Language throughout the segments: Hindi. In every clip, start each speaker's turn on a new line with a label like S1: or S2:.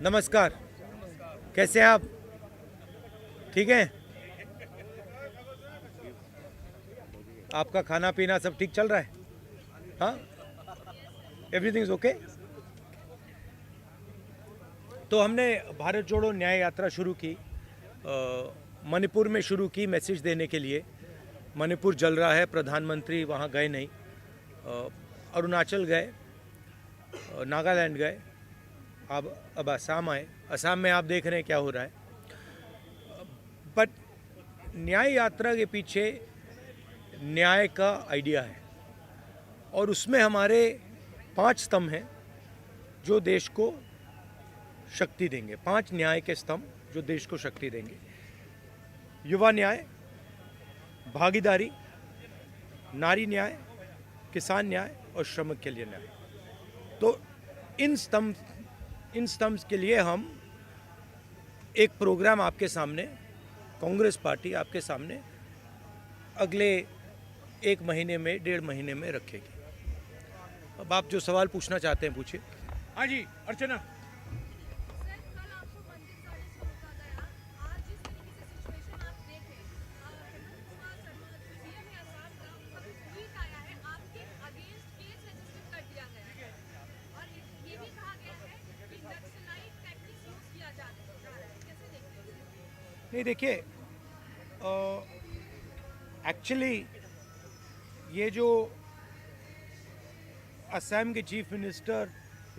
S1: नमस्कार। कैसे हैं आप? ठीक हैं? आपका खाना पीना सब ठीक चल रहा है? हाँ, एवरीथिंग इज ओके। तो हमने भारत जोड़ो न्याय यात्रा शुरू की, मणिपुर में शुरू की मैसेज देने के लिए। मणिपुर जल रहा है, प्रधानमंत्री वहाँ गए नहीं। अरुणाचल गए, नागालैंड गए, अब असम आए। असम में आप देख रहे हैं क्या हो रहा है। बट न्याय यात्रा के पीछे न्याय का आइडिया है और उसमें हमारे 5 स्तंभ हैं जो देश को शक्ति देंगे। 5 न्याय के स्तंभ जो देश को शक्ति देंगे। युवा न्याय, भागीदारी, नारी न्याय, किसान न्याय और श्रमिक के लिए न्याय। तो इन स्तंभ के लिए हम एक प्रोग्राम आपके सामने, कांग्रेस पार्टी आपके सामने अगले 1 महीने में, 1.5 महीने में रखेगी। अब आप जो सवाल पूछना चाहते हैं पूछिए।
S2: हाँ जी, अर्चना।
S1: नहीं, देखिए, एक्चुअली ये जो असम के चीफ मिनिस्टर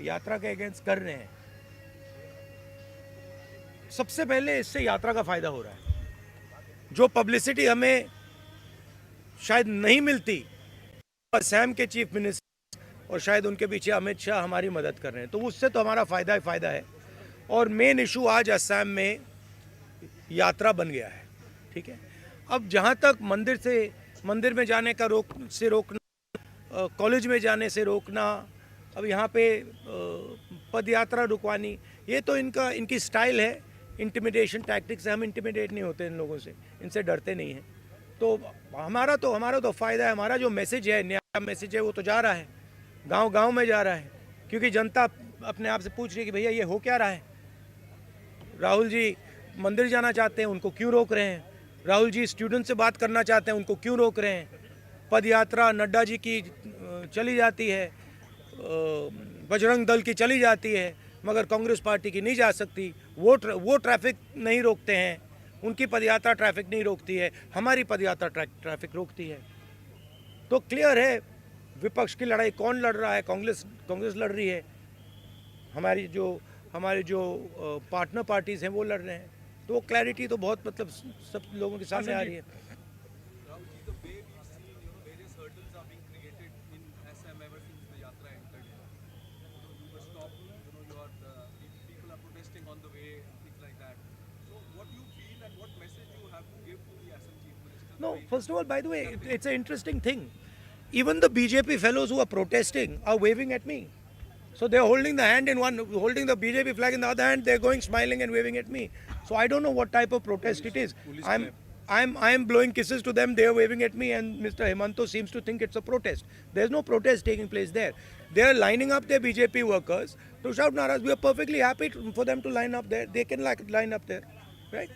S1: यात्रा के अगेंस्ट कर रहे हैं, सबसे पहले इससे यात्रा का फायदा हो रहा है। जो पब्लिसिटी हमें शायद नहीं मिलती, असम के चीफ मिनिस्टर और शायद उनके पीछे अमित शाह हमारी मदद कर रहे हैं, तो उससे तो हमारा फायदा ही फायदा है। और मेन इशू आज असम में यात्रा बन गया है। ठीक है, अब जहाँ तक मंदिर में जाने का रोकना, कॉलेज में जाने से रोकना, अब यहाँ पे पद यात्रा रुकवानी, ये तो इनकी स्टाइल है। इंटिमिडेशन टैक्टिक्स है। हम इंटिमिडेट नहीं होते इन लोगों से, इनसे डरते नहीं हैं। तो हमारा तो फ़ायदा है। हमारा जो मैसेज है, नया मैसेज है, वो तो जा रहा है, गांव में जा रहा है, क्योंकि जनता अपने आप से पूछ रही है कि भैया ये हो क्या रहा है। राहुल जी मंदिर जाना चाहते हैं, उनको क्यों रोक रहे हैं? राहुल जी स्टूडेंट से बात करना चाहते हैं, उनको क्यों रोक रहे हैं? पद यात्रा नड्डा जी की चली जाती है, बजरंग दल की चली जाती है, मगर कांग्रेस पार्टी की नहीं जा सकती। वो ट्रैफिक नहीं रोकते हैं, उनकी पदयात्रा ट्रैफिक नहीं रोकती है, हमारी पदयात्रा ट्रैफिक रोकती है। तो क्लियर है विपक्ष की लड़ाई कौन लड़ रहा है। कांग्रेस लड़ रही है, हमारे जो पार्टनर पार्टीज हैं वो लड़ रहे हैं। तो क्लैरिटी तो बहुत, मतलब सब लोगों के सामने आ रही है। No, first of all, by the way, it's an interesting thing. Even the BJP fellows who are protesting are waving at me. So they're holding the hand in one, holding the BJP flag in the other hand. They're going smiling and waving at me. So I don't know what type of protest it is. I'm blowing kisses to them. They're waving at me, and Mr. Hemanto seems to think it's a protest. There's no protest taking place there. They're lining up their BJP workers to shout naras. We are perfectly happy for them to line up there. They can line up there, right?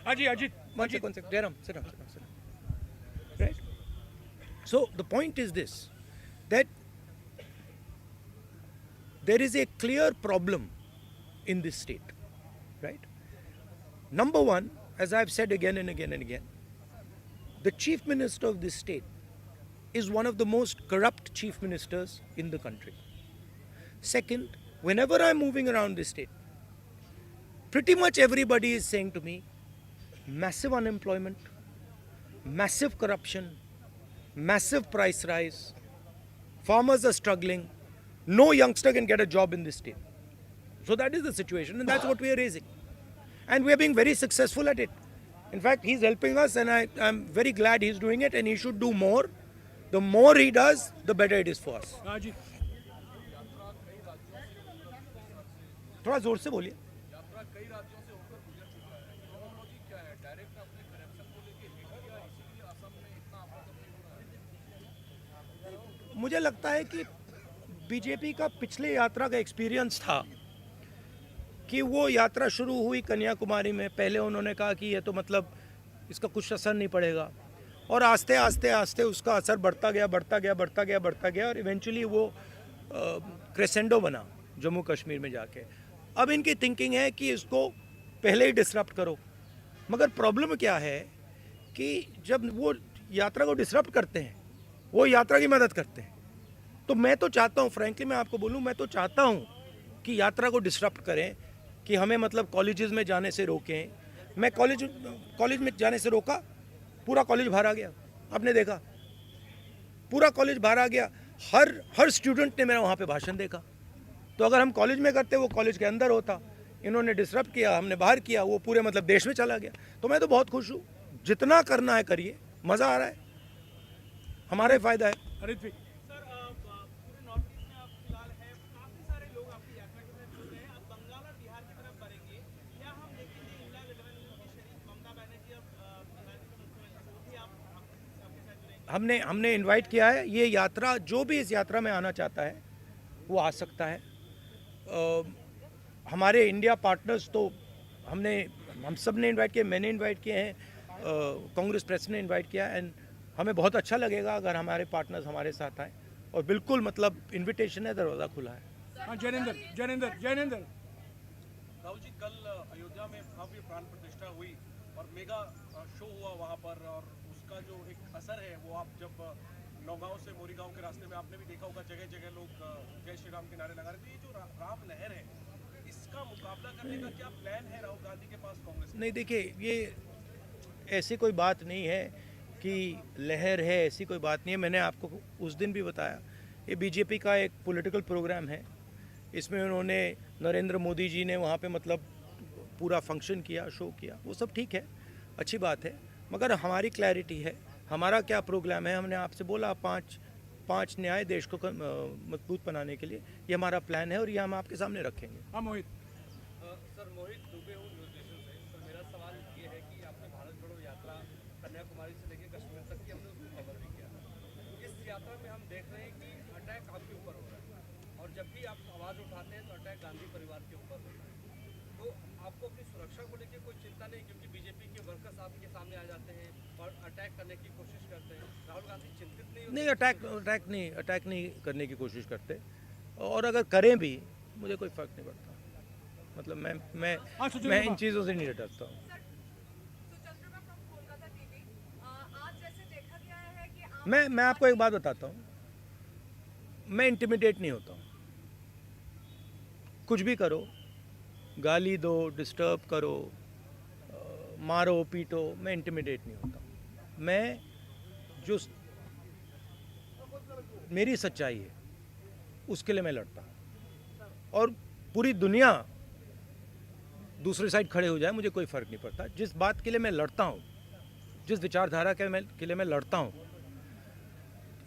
S2: Ajit.
S1: One second. Jairam, sit down. Right? So the point is this, that there is a clear problem in this state, right? Number one, as I've said again and again and again, the chief minister of this state is one of the most corrupt chief ministers in the country. Second, whenever I'm moving around this state, pretty much everybody is saying to me, massive unemployment, massive corruption, massive price rise, farmers are struggling, no youngster can get a job in this state. So that is the situation, and that's what we are raising. And we are being very successful at it. In fact, he's helping us, and I'm very glad he's doing it, and he should do more. The more he does, the better it is for us. थोड़ा जोर से बोलिए। मुझे लगता है कि बीजेपी का पिछले यात्रा का एक्सपीरियंस था कि वो यात्रा शुरू हुई कन्याकुमारी में, पहले उन्होंने कहा कि ये तो मतलब इसका कुछ असर नहीं पड़ेगा, और आस्ते आस्ते आस्ते उसका असर बढ़ता गया बढ़ता गया बढ़ता गया बढ़ता गया, और इवेंचुअली वो क्रेसेंडो बना जम्मू कश्मीर में जाके। अब इनकी थिंकिंग है कि इसको पहले ही डिसरप्ट करो, मगर प्रॉब्लम क्या है कि जब वो यात्रा को डिसरप्ट करते हैं, वो यात्रा की मदद करते हैं। तो मैं तो चाहता हूँ, फ्रैंकली मैं आपको बोलूँ, मैं तो चाहता हूँ कि यात्रा को डिसरप्ट करें, कि हमें मतलब कॉलेजेस में जाने से रोकें। मैं कॉलेज में जाने से रोका, पूरा कॉलेज बाहर आ गया, आपने देखा, पूरा कॉलेज बाहर आ गया। हर स्टूडेंट ने मेरा वहाँ पे भाषण देखा। तो अगर हम कॉलेज में करते, वो कॉलेज के अंदर होता, इन्होंने डिसरप्ट किया, हमने बाहर किया, वो पूरे मतलब देश में चला गया। तो मैं तो बहुत खुश हूँ, जितना करना है करिए, मज़ा आ रहा है, हमारा ही फायदा है।
S2: अरित भाई
S3: सर पूरे नॉर्थ ईस्ट में आप फिलहाल है, काफी सारे लोग आपकी यात्रा के साथ जुड़ रहे हैं। अब बंगाल और बिहार की तरफ बढ़ेंगे, क्या हम देखेंगे इंडिया गठबंधन की शरीफ ममता बनर्जी अब बिहार के मुख्यमंत्री, वो भी आपके साथ जुड़ेंगे?
S1: हमने इनवाइट किया है। ये यात्रा, जो भी इस यात्रा में आना चाहता है वो आ सकता है। हमारे इंडिया पार्टनर्स तो हम सब ने इनवाइट किए, मैंने इनवाइट किए हैं, कांग्रेस प्रेस ने इनवाइट किया, एंड हमें बहुत अच्छा लगेगा अगर हमारे पार्टनर्स हमारे साथ आए। और बिल्कुल मतलब इनविटेशन है, दरवाज़ा खुला है।
S2: हाँ जैनेंद्र
S4: राहुल जी, कल अयोध्या में भव्य प्राण प्रतिष्ठा हुई और मेगा शो हुआ वहाँ पर, और उसका जो एक असर है वो आप जब नौगांव से मोरीगांव के रास्ते में आपने भी देखा होगा, जगह जगह लोग जय श्री राम के नारे लगा रहे थे। ये जो राम लहर है, इसका मुकाबला करने का क्या प्लान है राहुल गांधी के पास, कांग्रेस के?
S1: नहीं, देखिए, ये ऐसी कोई बात नहीं है कि लहर है, ऐसी कोई बात नहीं है। मैंने आपको उस दिन भी बताया, ये बीजेपी का एक पॉलिटिकल प्रोग्राम है। इसमें उन्होंने, नरेंद्र मोदी जी ने वहाँ पे मतलब पूरा फंक्शन किया, शो किया, वो सब ठीक है, अच्छी बात है। मगर हमारी क्लैरिटी है, हमारा क्या प्रोग्राम है। हमने आपसे बोला पाँच न्याय देश को मजबूत बनाने के लिए, ये हमारा प्लान है और ये हम आपके सामने रखेंगे।
S2: हाँ मोहित
S4: सर, मोहित दुबे हूँ न्यूज नेशन से। सर, मेरा सवाल ये है कि आपने भारत जोड़ो यात्रा कन्याकुमारी से लेकर कश्मीर तक की हमने उसको कवर भी किया। इस यात्रा में हम देख रहे हैं कि अटैक आपके ऊपर हो रहा है, और जब भी आप आवाज़ उठाते हैं तो अटैक गांधी परिवार के ऊपर होता है। तो आपको अपनी सुरक्षा को लेकर कोई चिंता नहीं, क्योंकि बीजेपी के वर्कर्स आपके सामने आ जाते हैं और अटैक करने की कोशिश करते हैं। राहुल गांधी चिंतित नहीं होते?
S1: नहीं, अटैक नहीं करने की कोशिश करते, और अगर करें भी मुझे कोई फ़र्क नहीं पड़ता। मतलब मैं इन चीज़ों से नहीं डरता हूँ।
S5: सुचंद्रमा फ्रॉम कोलकाता टीवी। आज जैसे देखा गया है कि आप
S1: मैं आपको एक बात बताता हूँ, मैं इंटिमिडेट नहीं होता हूँ। कुछ भी करो, गाली दो, डिस्टर्ब करो, मारो पीटो, मैं इंटिमिडेट नहीं होता हूँ। मैं जो मेरी सच्चाई है उसके लिए मैं लड़ता हूँ, और पूरी दुनिया दूसरी साइड खड़े हो जाए, मुझे कोई फ़र्क नहीं पड़ता। जिस बात के लिए मैं लड़ता हूँ, जिस विचारधारा के लिए मैं लड़ता हूँ,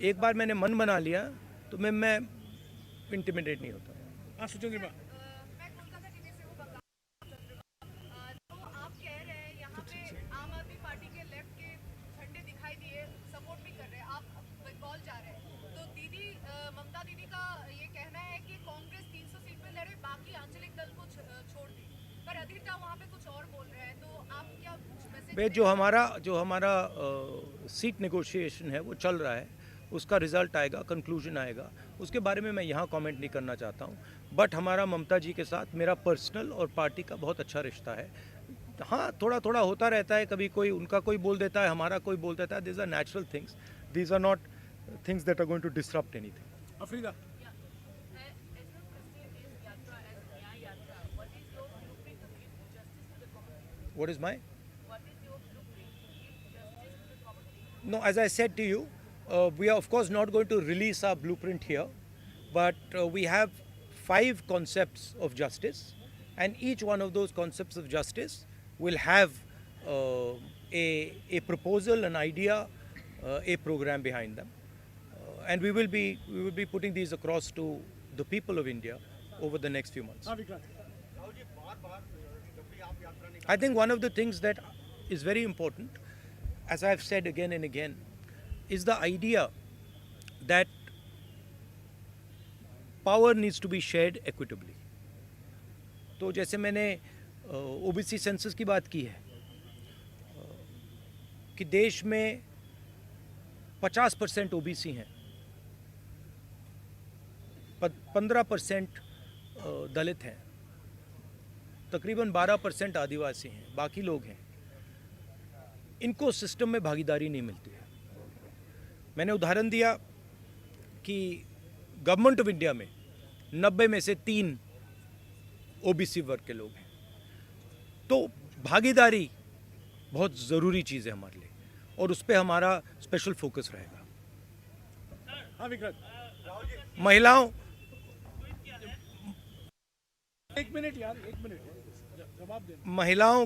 S1: एक बार मैंने मन बना लिया तो मैं इंटिमिडेट नहीं होता।
S2: हाँ सुचंद्रमा
S5: मैं कोलकाता टीवी से हूँ, बंगाल चंद्रमा। तो आप कह रहे हैं यहाँ पे आम आदमी पार्टी के लेफ्ट के झंडे दिखाई दिए, सपोर्ट भी कर रहे हैं, आप बंगाल जा रहे हैं। तो दीदी ममता दीदी का ये कहना है कि कांग्रेस 300 सीट पे लड़े, बाकी आंचलिक दल को छोड़ दी, पर अधिरता वहाँ पे कुछ और बोल रहे हैं। तो आप क्या मैसेज?
S1: भाई, जो हमारा सीट नेगोशिएशन है वो चल रहा है, उसका रिजल्ट आएगा, कंक्लूजन आएगा, उसके बारे में मैं यहाँ कमेंट नहीं करना चाहता हूँ। बट हमारा ममता जी के साथ मेरा पर्सनल और पार्टी का बहुत अच्छा रिश्ता है। हाँ, थोड़ा थोड़ा होता रहता है, कभी कोई उनका कोई बोल देता है, हमारा कोई बोल देता है। These are natural things, these are not things that are going to disrupt anything.
S2: Afrida
S1: What is my? No, as I said to you, we are of course not going to release our blueprint here, but we have 5 concepts of justice, and each one of those concepts of justice will have a proposal, an idea, a program behind them, and we will be putting these across to the people of India over the next few months.
S2: हाँ विक्रांत
S4: राहुल जी, बार-बार जब भी आप यात्रा निकालते
S1: I think one of the things that is very important, as I've said again and again, is the idea that power needs to be shared equitably. तो जैसे मैंने ओबीसी सेंसस की बात की है कि देश में 50% ओबीसी हैं, 15% दलित हैं, तकरीबन 12% आदिवासी हैं, बाकी लोग हैं। इनको सिस्टम में भागीदारी नहीं मिलती है। मैंने उदाहरण दिया कि गवर्नमेंट ऑफ इंडिया में 90 में से 3 ओबीसी वर्ग के लोग हैं। तो भागीदारी बहुत ज़रूरी चीज़ है हमारे लिए और उस पर हमारा स्पेशल फोकस रहेगा।
S2: हाँ विक्रांत,
S1: महिलाओं
S2: 1 मिनट यार, 1 मिनट जवाब दे।
S1: महिलाओं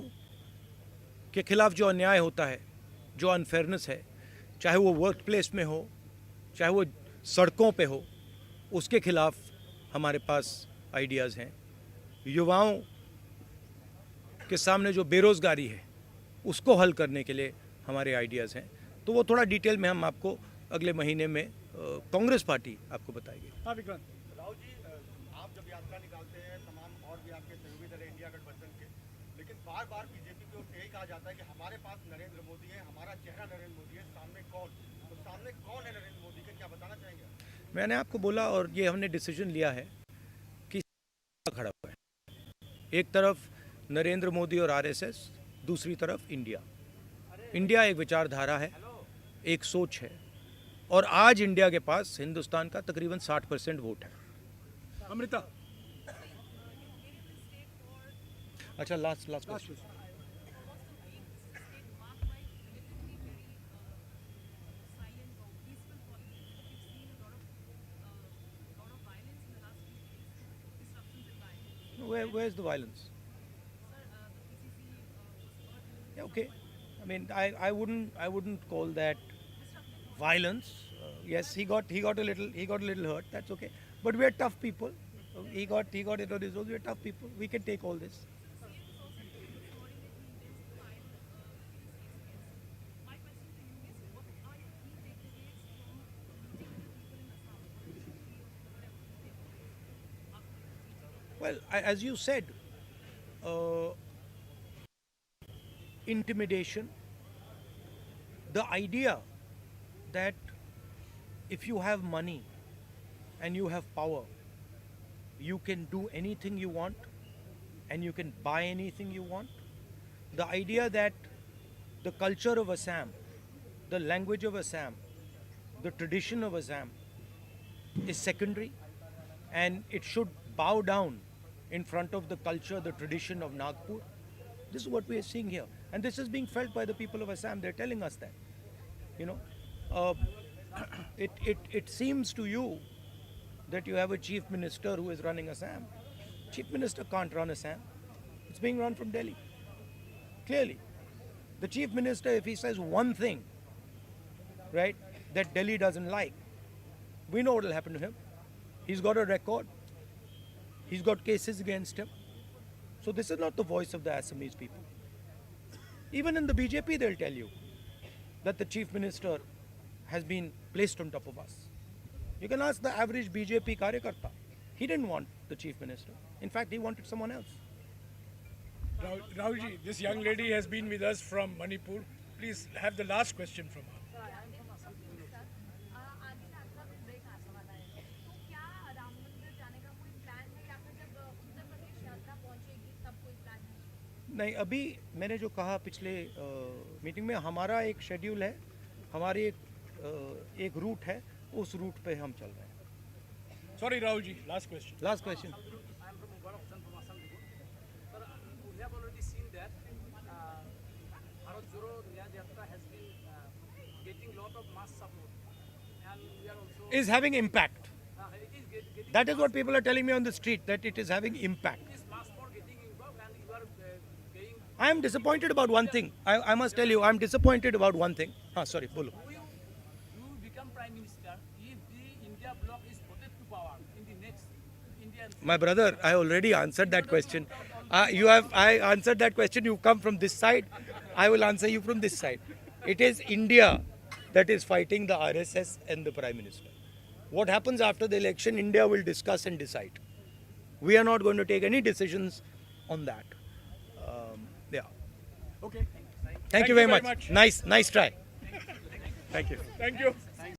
S1: के खिलाफ जो अन्याय होता है, जो अनफेयरनेस है, चाहे वो वर्क प्लेस में हो, चाहे वो सड़कों पे हो, उसके खिलाफ हमारे पास आइडियाज़ हैं। युवाओं के सामने जो बेरोज़गारी है उसको हल करने के लिए हमारे आइडियाज़ हैं। तो वो थोड़ा डिटेल में हम आपको अगले महीने में कांग्रेस पार्टी आपको बताएगी।
S2: हाँ विक्रांत,
S6: राहुल जी, आप जब यात्रा निकालते हैं तमाम और भी आपके सहयोगी दल हैं इंडिया गठबंधन के, लेकिन बार बार बीजेपी की ओर से यही कहा जाता है कि हमारे पास नरेंद्र मोदी है, हमारा चेहरा नरेंद्र मोदी है, सामने कौन? तो सामने कौन है नरेंद्र मोदी के, क्या बताना चाहेंगे?
S1: मैंने आपको बोला और ये हमने डिसीजन लिया है कि खड़ा हुआ है, एक तरफ नरेंद्र मोदी और आरएसएस, दूसरी तरफ इंडिया। इंडिया एक विचारधारा है, एक सोच है और आज इंडिया के पास हिंदुस्तान का तकरीबन 60% वोट है।
S2: अमृता,
S1: अच्छा, last
S2: last
S1: question.
S2: Question.
S1: Where is the violence? Yeah, okay. I mean, I wouldn't call that violence. Yes, he got a little hurt. That's okay. But we are tough people. He got it on his own. We are tough people. We can take all this. Well, as you said, intimidation, the idea that if you have money and you have power, you can do anything you want and you can buy anything you want. The idea that the culture of Assam, the language of Assam, the tradition of Assam is secondary and it should bow down in front of the culture, the tradition of Nagpur. This is what we are seeing here. And this is being felt by the people of Assam. They're telling us that. You know, it seems to you that you have a chief minister who is running Assam. Chief minister can't run Assam. It's being run from Delhi. Clearly. The chief minister, if he says one thing, right, that Delhi doesn't like, we know what will happen to him. He's got a record. He's got cases against him. So this is not the voice of the Assamese people. Even in the BJP, they'll tell you that the chief minister has been placed on top of us. You can ask the average BJP karyakarta. He didn't want the chief minister. In fact, he wanted someone else.
S2: Rahul ji, this young lady has been with us from Manipur. Please have the last question from her.
S1: नहीं, अभी मैंने जो कहा पिछले मीटिंग में, हमारा एक शेड्यूल है, हमारी एक रूट है, उस रूट पे हम चल रहे हैं।
S2: Sorry Rahul ji, last question.
S1: Last question.
S4: I am from Mubarak from Assam. Sir, we have already seen that Bharat Joro Nyaya Yatra has been getting lot of mass support, and we are also
S1: Is having impact.
S4: it is getting
S1: That is what people are telling me on the street, that it is having impact.
S4: this mass for getting involved, and you are paying.
S1: I am disappointed about one thing. I must tell you, I am disappointed about one thing. Sorry, bolo.
S4: You become prime minister if the India bloc is voted to power in the next Indian.
S1: My brother, I already answered that question. I answered that question. You come from this side. I will answer you from this side. It is India that is fighting the RSS and the Prime Minister. What happens after the election, India will discuss and decide. We are not going to take any decisions on that. Yeah.
S2: Okay.
S1: Thank you very much. Nice try. Thank you.
S2: Thank you.